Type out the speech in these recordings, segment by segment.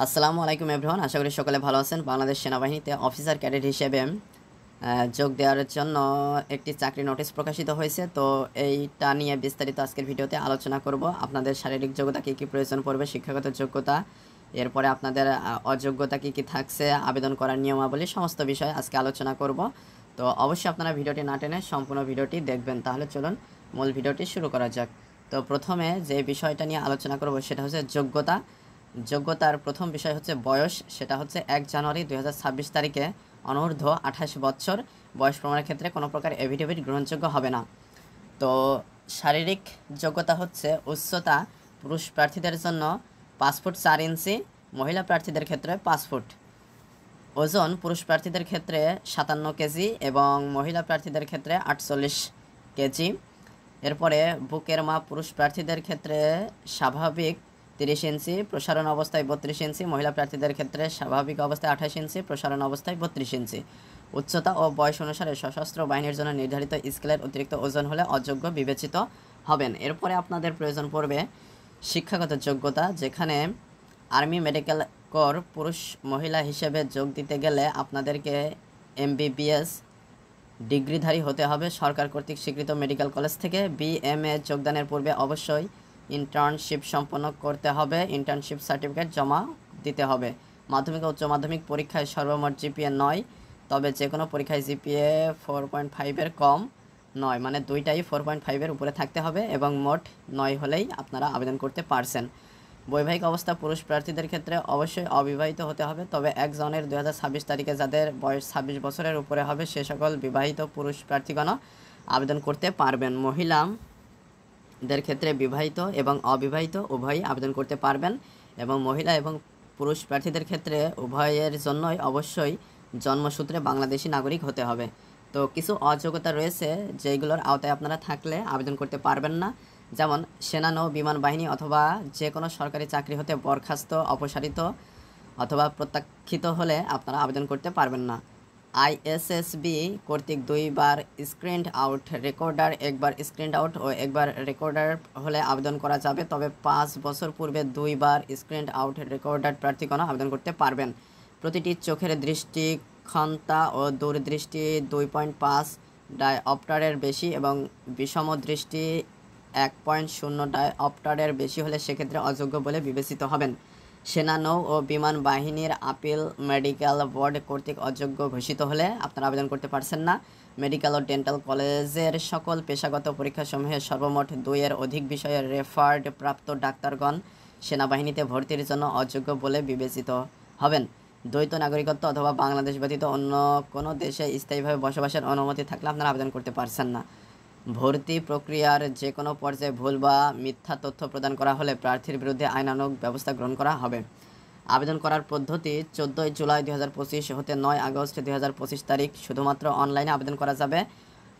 আসসালামু আলাইকুম এভরিওয়ান, আশা করি সকলে ভালো আছেন। বাংলাদেশ সেনাবাহিনীতে অফিসার ক্যাডেট হিসেবে যোগ দেওয়ার জন্য একটি চাকরি নোটিশ প্রকাশিত হয়েছে। তো এইটা নিয়ে বিস্তারিত আজকের ভিডিওতে আলোচনা করব। আপনাদের শারীরিক যোগ্যতা কী কী প্রয়োজন পড়বে, শিক্ষাগত যোগ্যতা, এরপরে আপনাদের অযোগ্যতা কী কী থাকছে, আবেদন করার নিয়মাবলী, সমস্ত বিষয়ে আজকে আলোচনা করব। তো অবশ্যই আপনারা ভিডিওটি না টেনে সম্পূর্ণ ভিডিওটি দেখবেন। তাহলে চলুন মূল ভিডিওটি শুরু করা যাক। তো প্রথমে যে বিষয়টা নিয়ে আলোচনা করব সেটা হচ্ছে যোগ্যতা। যোগ্যতার প্রথম বিষয় হচ্ছে বয়স। সেটা হচ্ছে 1 জানুয়ারি 2026 তারিখে অনূর্ধ্ব 28 বছর বয়স প্রমাণের ক্ষেত্রে কোনো প্রকার এফিডেভিট গ্রহণযোগ্য হবে না। তো শারীরিক যোগ্যতা হচ্ছে উচ্চতা পুরুষ প্রার্থীদের জন্য 5 ফুট 4 ইঞ্চি, মহিলা প্রার্থীদের ক্ষেত্রে 5 ফুট। ওজন পুরুষ প্রার্থীদের ক্ষেত্রে 57 কেজি এবং মহিলা প্রার্থীদের ক্ষেত্রে 48 কেজি। এরপরে বুকের মাপ পুরুষ প্রার্থীদের ক্ষেত্রে স্বাভাবিক 30 ইঞ্চি, প্রসারণ অবস্থায় 32 ইঞ্চি, মহিলা প্রার্থীদের ক্ষেত্রে স্বাভাবিক অবস্থায় 28 ইঞ্চি, প্রসারণ অবস্থায় 32 ইঞ্চি। উচ্চতা ও বয়স অনুসারে সশস্ত্র বাহিনীর জন্য নির্ধারিত স্কেলের অতিরিক্ত ওজন হলে অযোগ্য বিবেচিত হবেন। এরপরে আপনাদের প্রয়োজন পড়বে শিক্ষাগত যোগ্যতা, যেখানে আর্মি মেডিকেল কোর পুরুষ মহিলা হিসেবে যোগ দিতে গেলে আপনাদেরকে MBBS ডিগ্রিধারী হতে হবে সরকার কর্তৃক স্বীকৃত মেডিকেল কলেজ থেকে। BMA যোগদানের পূর্বে অবশ্যই ইন্টার্নশিপ সম্পন্ন করতে হবে, ইন্টার্নশিপ সার্টিফিকেট জমা দিতে হবে। মাধ্যমিক ও উচ্চ মাধ্যমিক পরীক্ষায় সর্বমোট GPA 9, তবে যে কোনো পরীক্ষায় GPA 4.5-এর কম নয়, মানে দুইটাই 4.5-এর উপরে থাকতে হবে এবং মোট 9 হলেই আপনারা আবেদন করতে পারছেন। বৈবাহিক অবস্থা পুরুষ প্রার্থীদের ক্ষেত্রে অবশ্যই অবিবাহিত হতে হবে, তবে 1 জানুয়ারি 2026 তারিখে যাদের বয়স 26 বছরের উপরে হবে সে সকল বিবাহিত পুরুষ প্রার্থীগণ আবেদন করতে পারবেন। মহিলাদের ক্ষেত্রে বিবাহিত এবং অবিবাহিত উভয়ই আবেদন করতে পারবেন এবং মহিলা এবং পুরুষ প্রার্থীদের ক্ষেত্রে উভয়ের জন্যই অবশ্যই জন্মসূত্রে বাংলাদেশি নাগরিক হতে হবে। তো কিছু অযোগ্যতা রয়েছে যেগুলোর আওতায় আপনারা থাকলে আবেদন করতে পারবেন না, যেমন সেনা নৌ বিমান বাহিনী অথবা যে কোনো সরকারি চাকরি হতে বরখাস্ত, অপসারিত অথবা প্রত্যাখ্যিত হলে আপনারা আবেদন করতে পারবেন না। ISSB কর্তৃক 2 বার স্ক্রিনড আউট রেকর্ডার, একবার স্ক্রিনড আউট ও একবার রেকর্ডার হলে আবেদন করা যাবে, তবে 5 বছর পূর্বে 2 বার স্ক্রিনড আউট রেকর্ডার প্রার্থীগণ আবেদন করতে পারবেন। প্রতিটি চোখের দৃষ্টি ক্ষমতা ও দূরদৃষ্টি 2.5 ডায়অপ্টারের বেশি এবং বিষম দৃষ্টি 1.0 ডায়অপ্টারের বেশি হলে সেক্ষেত্রে অযোগ্য বলে বিবেচিত হবেন। সেনা নৌ ও বিমান বাহিনীর আপিল মেডিকেল বোর্ড কর্তৃক অযোগ্য ঘোষিত হলে আপনারা আবেদন করতে পারছেন না। মেডিকেল ও ডেন্টাল কলেজের সকল পেশাগত পরীক্ষাসমূহে সর্বমোট 2-এর অধিক বিষয়ে রেফার্ড প্রাপ্ত ডাক্তারগণ সেনাবাহিনীতে ভর্তির জন্য অযোগ্য বলে বিবেচিত হবেন। দ্বৈত নাগরিকত্ব অথবা বাংলাদেশ ব্যতীত অন্য কোনো দেশে স্থায়ীভাবে বসবাসের অনুমতি থাকলে আপনারা আবেদন করতে পারছেন না। ভর্তি প্রক্রিয়ার যে কোনো পর্যায়ে ভুল বা মিথ্যা তথ্য প্রদান করা হলে প্রার্থীর বিরুদ্ধে আইনানুগ ব্যবস্থা গ্রহণ করা হবে। আবেদন করার পদ্ধতি 14 জুলাই 2025 হতে 9 আগস্ট 2025 তারিখ শুধুমাত্র অনলাইনে আবেদন করা যাবে।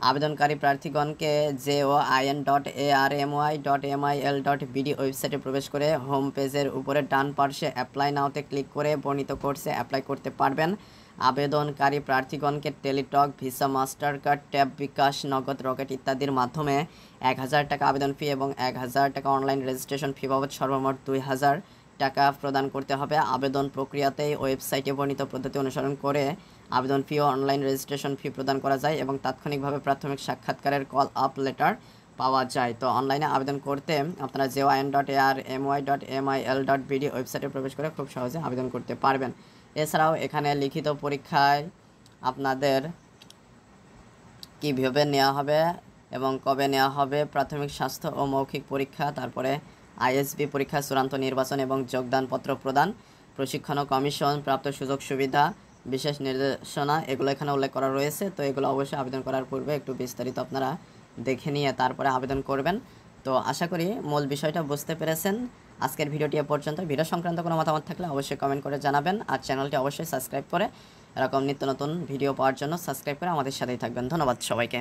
আবেদনকারী প্রার্থীগণকে JOIN.ARMY.MIL.BD ওয়েবসাইটে প্রবেশ করে হোম পেজের উপরে ডান পার্শ্বে অ্যাপ্লাই নাওতে ক্লিক করে বর্ণিত কোর্সে অ্যাপ্লাই করতে পারবেন। আবেদনকারী প্রার্থীগণকে টেলিটক, ভিসা, মাস্টার কার্ড, ট্যাব, বিকাশ, নগদ, রকেট ইত্যাদির মাধ্যমে 1000 টাকা আবেদন ফি এবং 1000 টাকা অনলাইন রেজিস্ট্রেশন ফি বাবদ সর্বমোট 2000 টাকা প্রদান করতে হবে। আবেদন প্রক্রিয়াতেই ওয়েবসাইটে বর্ণিত পদ্ধতি অনুসরণ করে আবেদন ফি ও অনলাইন রেজিস্ট্রেশন ফি প্রদান করা যায় এবং তাৎক্ষণিকভাবে প্রাথমিক সাক্ষাৎকারের কল আপ লেটার পাওয়া যায়। তো অনলাইনে আবেদন করতে আপনারা JOIN.ARMY.MIL.BD ওয়েবসাইটে প্রবেশ করে খুব সহজে আবেদন করতে পারবেন। এছাড়াও এখানে লিখিত পরীক্ষায় আপনাদের কীভাবে নেওয়া হবে এবং কবে নেওয়া হবে, প্রাথমিক স্বাস্থ্য ও মৌখিক পরীক্ষা, তারপরে ISB পরীক্ষা, চূড়ান্ত নির্বাচন এবং যোগদানপত্র প্রদান, প্রশিক্ষণ ও কমিশন প্রাপ্ত সুযোগ সুবিধা, বিশেষ নির্দেশনা, এগুলো এখানে উল্লেখ করা রয়েছে। তো এগুলো অবশ্যই আবেদন করার পূর্বে একটু বিস্তারিত আপনারা দেখে নিয়ে তারপরে আবেদন করবেন। তো আশা করি মূল বিষয়টা বুঝতে পেরেছেন। আজকের ভিডিওটি এ পর্যন্ত। ভিডিও সংক্রান্ত কোনো মতামত থাকলে অবশ্যই কমেন্ট করে জানাবেন আর চ্যানেলটি অবশ্যই সাবস্ক্রাইব করে এরকম নিত্য নতুন ভিডিও পাওয়ার জন্য সাবস্ক্রাইব করে আমাদের সাথেই থাকবেন। ধন্যবাদ সবাইকে।